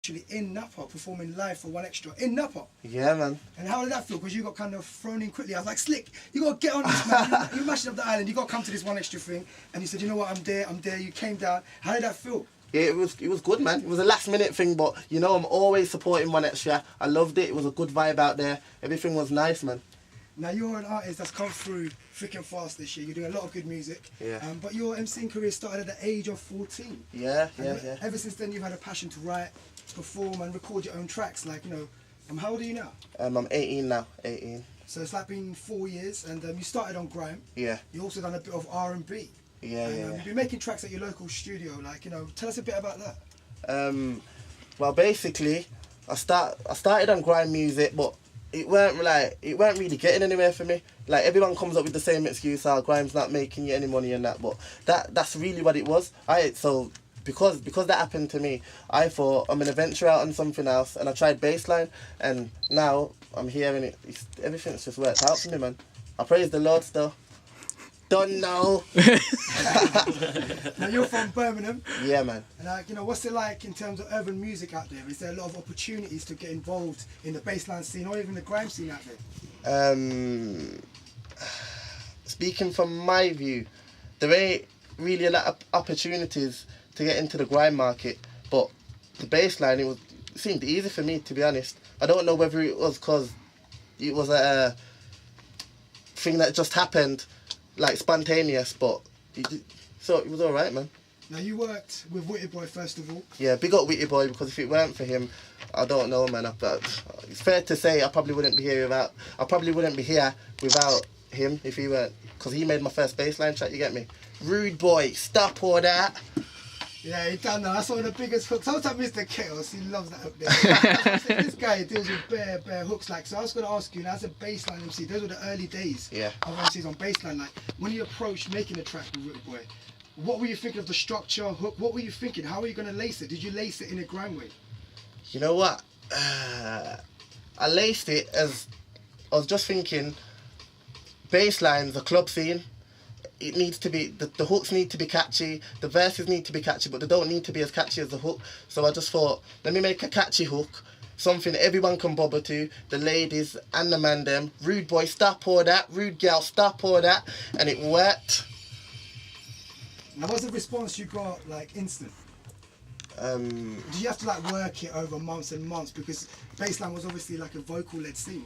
actually in Napa performing live for One Extra in Napa. Yeah, man. And how did that feel? Because you got kind of thrown in quickly. I was like, Slick, you got to get on this, man. You mashing up the island. You got to come to this One Extra thing. And you said, you know what, I'm there. You came down. How did that feel? Yeah, it was good, man. It was a last minute thing, but you know I'm always supporting One Extra. I loved it. It was a good vibe out there. Everything was nice, man. Now you're an artist that's come through thick and fast this year. You're doing a lot of good music. Yeah. But your MCing career started at the age of 14. Yeah. Ever since then, you've had a passion to write, to perform, and record your own tracks. Like, you know, how old are you now? I'm 18 now. 18. So it's like been 4 years, and you started on grime. Yeah. You also done a bit of R&B. Yeah. You've been making tracks at your local studio. Like, you know, tell us a bit about that. Well, basically, I started on grime music, but it weren't really getting anywhere for me. Like, everyone comes up with the same excuse, grime's not making you any money and that, but that's really what it was. So because that happened to me, I thought I'm gonna venture out on something else, and I tried bassline, and now I'm here, and everything's just worked out for me, man. I praise the Lord still. Don't know. Now you're from Birmingham. Yeah, man. And like, you know, what's it like in terms of urban music out there? Is there a lot of opportunities to get involved in the bassline scene or even the grime scene out there? Speaking from my view, there ain't really a lot of opportunities to get into the grime market, but the bassline, it seemed easy for me, to be honest. I don't know whether it was because it was a thing that just happened, like spontaneous, but so it was alright, man. Now you worked with Witty Boy first of all. Yeah, big up Witty Boy, because if it weren't for him, I don't know, man. It's fair to say I probably wouldn't be here without him if he weren't, because he made my first bassline track. You get me? Rude Boy, stop all that. Yeah, he done that. That's one of the biggest hooks. Sometimes Mr. Chaos, he loves that hook there. This guy deals with bare hooks. Like, so I was going to ask you, as a bassline MC, those were the early days of MCs on bassline. Like, when you approached making a track with Witty Boy, what were you thinking of the structure, hook? What were you thinking? How were you going to lace it? Did you lace it in a grime way? You know what? I laced it as I was just thinking. Bassline, the club scene. It needs to be, the hooks need to be catchy, the verses need to be catchy, but they don't need to be as catchy as the hook. So I just thought, let me make a catchy hook, something everyone can bobble to, the ladies and the man them. Rude Boy, stop all that. Rude girl, stop all that. And it worked. Now, what's the response you got, like, instant? Did you have to, like, work it over months and months? Because bassline was obviously like a vocal-led scene.